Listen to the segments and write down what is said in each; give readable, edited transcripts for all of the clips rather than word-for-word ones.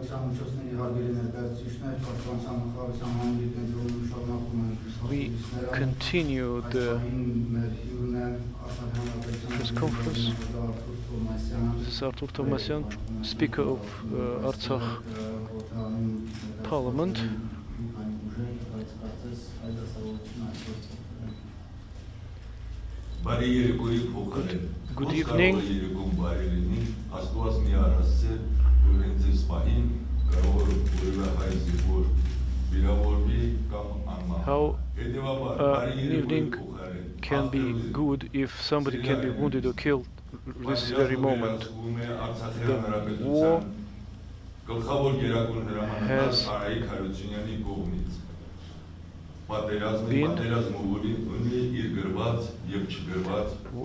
We continue the press conference. This is Artur Thomasyan, Speaker of Artsakh Parliament. Good evening. How an evening can be good if somebody can be wounded or killed this very moment. The war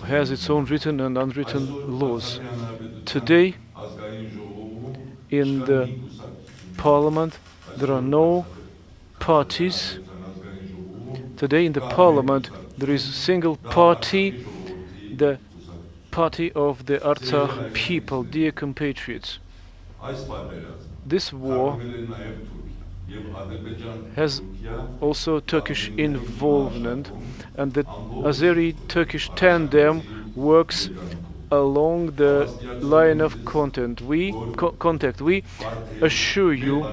has its own written and unwritten laws. Today, in the parliament, there are no parties. Today in the parliament, there is a single party, the party of the Artsakh people, dear compatriots. This war has also Turkish involvement, and the Azeri-Turkish tandem works along the line of contact. We assure you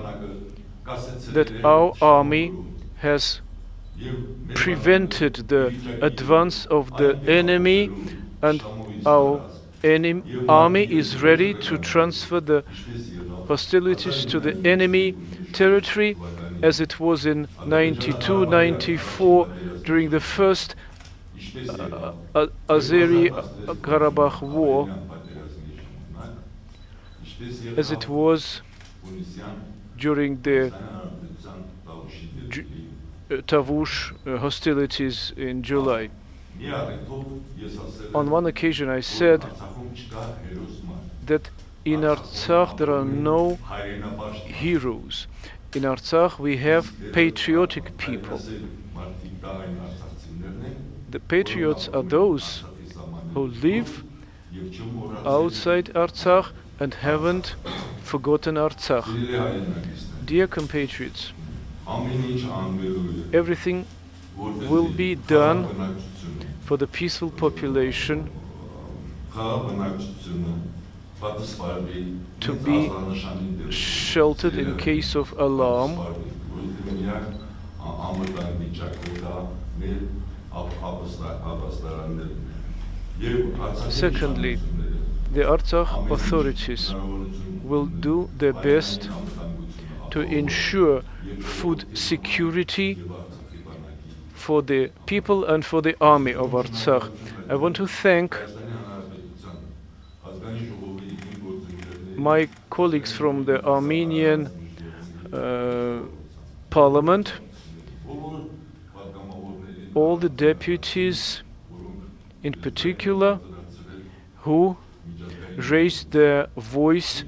that our army has prevented the advance of the enemy, and our army is ready to transfer the hostilities to the enemy territory, as it was in 92-94 during the first Azeri-Karabakh war, as it was during the Tavush hostilities in July. On one occasion I said that in Artsakh there are no heroes. In Artsakh we have patriotic people. The patriots are those who live outside Artsakh and haven't forgotten Artsakh. Dear compatriots, everything will be done for the peaceful population to be sheltered in case of alarm. Secondly, the Artsakh authorities will do their best to ensure food security for the people and for the army of Artsakh. I want to thank my colleagues from the Armenian parliament, all the deputies in particular who raised their voice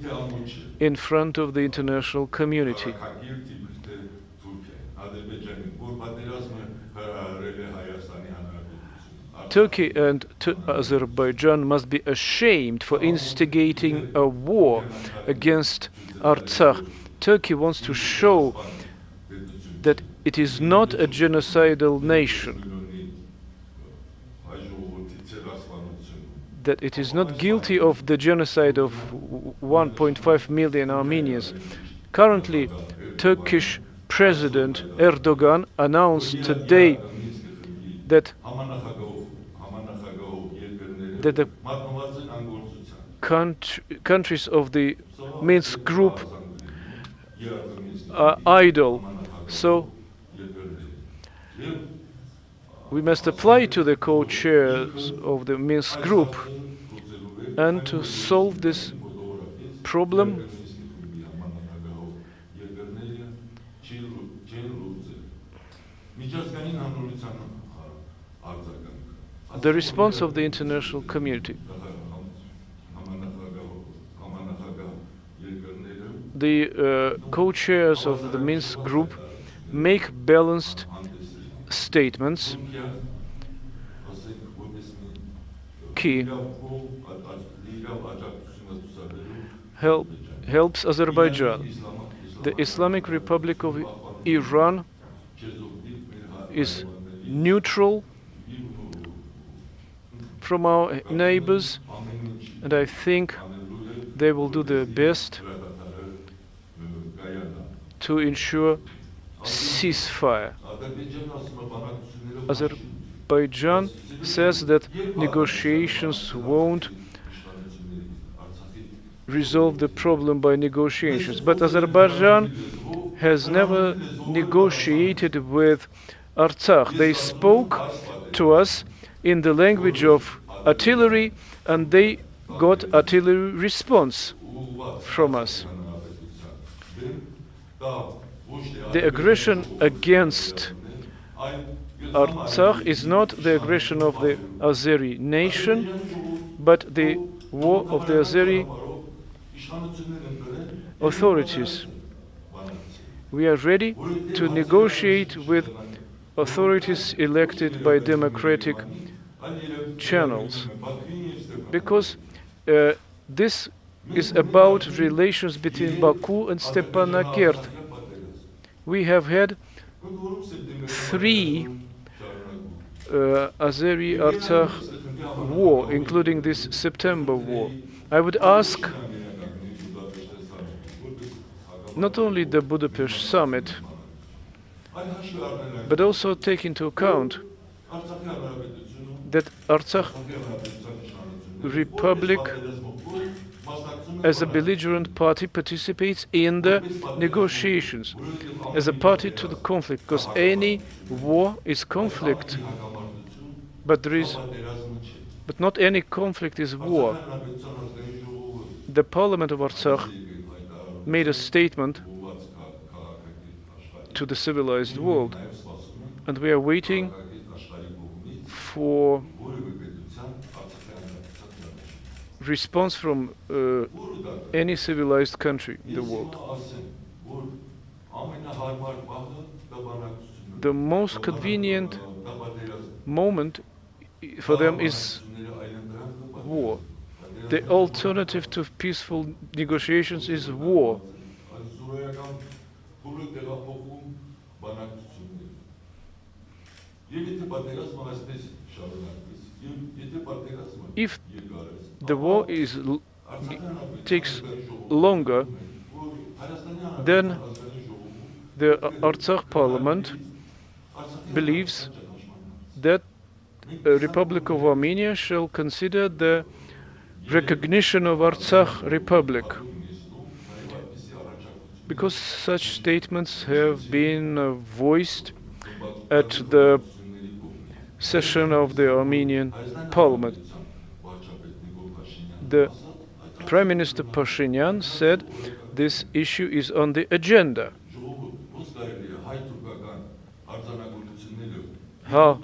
in front of the international community. Turkey and Azerbaijan must be ashamed for instigating a war against Artsakh. Turkey wants to show that it is not a genocidal nation, that it is not guilty of the genocide of 1.5 million Armenians. Currently, Turkish President Erdogan announced today that the countries of the Minsk group are idle. So we must apply to the co-chairs of the Minsk group, and to solve this problem the response of the international community. The co-chairs of the Minsk group make balanced statements. helps Azerbaijan. The Islamic Republic of Iran is neutral from our neighbors, and I think they will do their best to ensure ceasefire. Azerbaijan says that negotiations won't resolve the problem by negotiations, but Azerbaijan has never negotiated with Artsakh. They spoke to us in the language of artillery, and they got artillery response from us. The aggression against Artsakh is not the aggression of the Azeri nation, but the war of the Azeri authorities. We are ready to negotiate with authorities elected by democratic channels, because this is about relations between Baku and Stepanakert. We have had 3 Azeri-Artsakh war, including this September war. I would ask not only the Budapest summit, but also take into account that Artsakh Republic as a belligerent party participates in the negotiations, as a party to the conflict, because any war is conflict, but not any conflict is war. The Parliament of Artsakh made a statement to the civilized world, and we are waiting for response from any civilized country in the world. The most convenient moment for them is war. The alternative to peaceful negotiations is war. If the war takes longer, then the Artsakh parliament believes that the Republic of Armenia shall consider the recognition of Artsakh Republic, because such statements have been voiced at the session of the Armenian parliament. The Prime Minister Pashinyan said this issue is on the agenda. How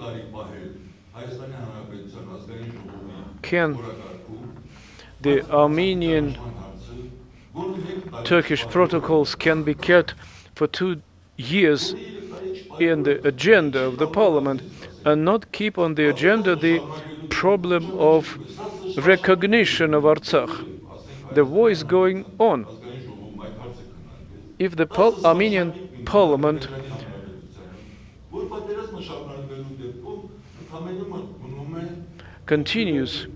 can the Armenian Turkish protocols can be kept for 2 years in the agenda of the parliament and not keep on the agenda the problem of recognition of Artsakh? The war is going on. If the Armenian parliament continues,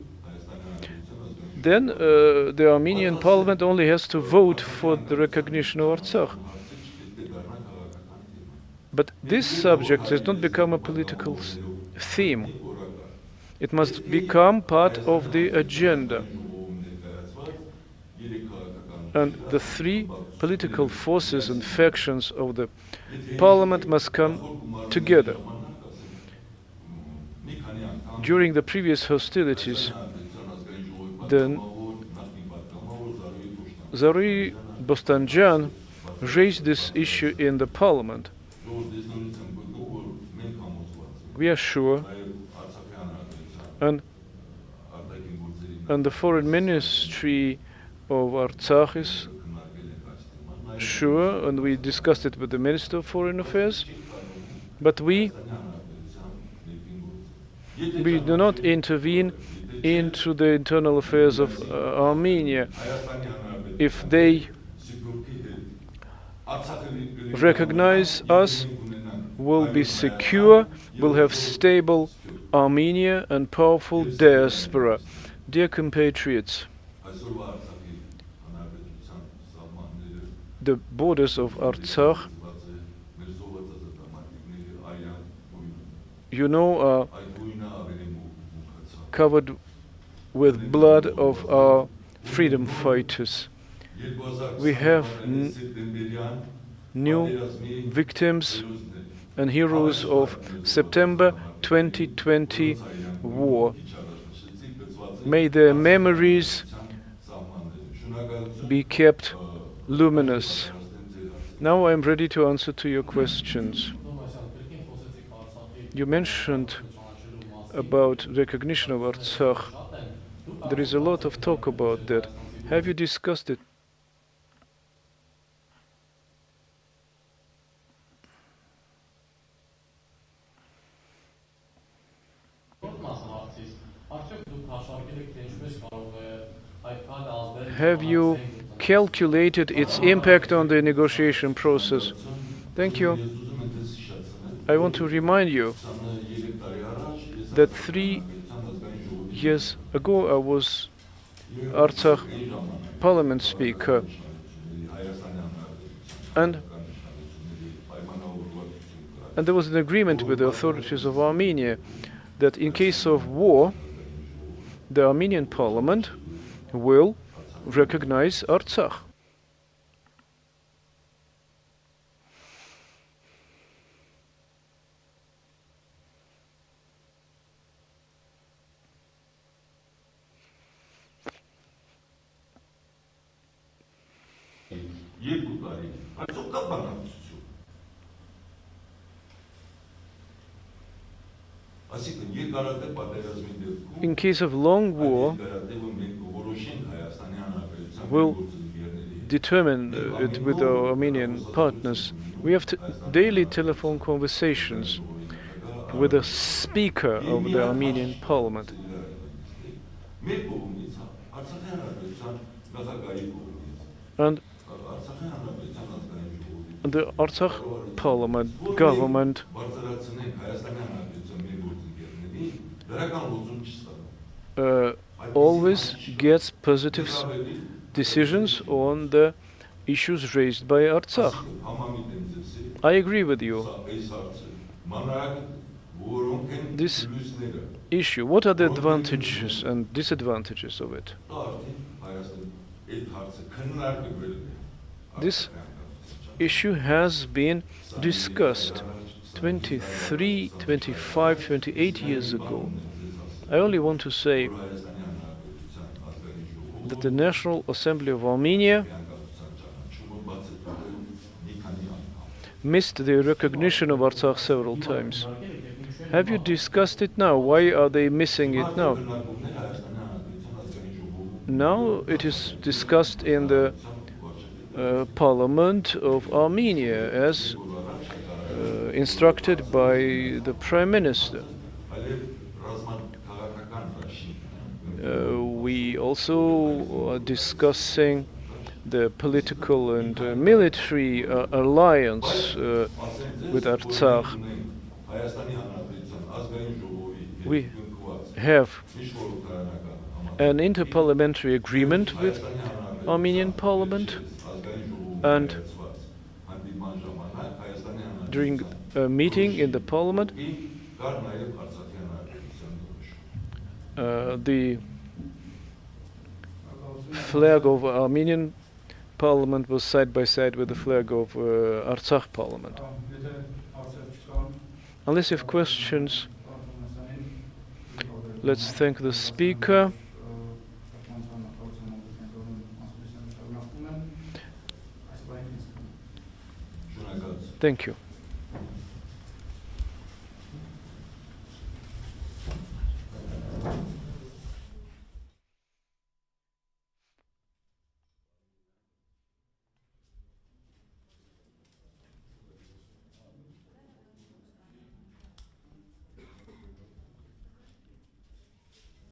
then the Armenian parliament only has to vote for the recognition of Artsakh. But this subject has not become a political theme. It must become part of the agenda. And the 3 political forces and factions of the parliament must come together. During the previous hostilities, the Zaruri Bostanjan raised this issue in the parliament. We are sure, and the foreign ministry of Artsakh is sure, and we discussed it with the Minister of Foreign Affairs, but we do not intervene into the internal affairs of Armenia. If they recognize us, will be secure, will have stable Armenia and powerful diaspora. Dear compatriots, the borders of Artsakh, you know, are covered with blood of our freedom fighters. We have new victims and heroes of September 2020 war. May their memories be kept luminous. Now I'm ready to answer to your questions. You mentioned about recognition of Artsakh. There is a lot of talk about that. Have you discussed it? Have you calculated its impact on the negotiation process? Thank you. I want to remind you that 3 years ago I was Artsakh Parliament Speaker, and there was an agreement with the authorities of Armenia that in case of war, the Armenian Parliament will recognize Artsakh. In case of long war, we'll determine it with our Armenian partners. We have daily telephone conversations with the Speaker of the Armenian Parliament. And the Artsakh Parliament government always gets positive decisions on the issues raised by Artsakh. I agree with you. This issue, what are the advantages and disadvantages of it? This issue has been discussed 23, 25, 28 years ago. I only want to say that the National Assembly of Armenia missed the recognition of Artsakh several times. Have you discussed it now? Why are they missing it now? Now it is discussed in the Parliament of Armenia as instructed by the Prime Minister. We also are discussing the political and military alliance with Artsakh. We have an interparliamentary agreement with Armenian Parliament, and during a meeting in the Parliament, the flag of Armenian Parliament was side by side with the flag of Artsakh Parliament. Unless you have questions, let's thank the speaker. Thank you.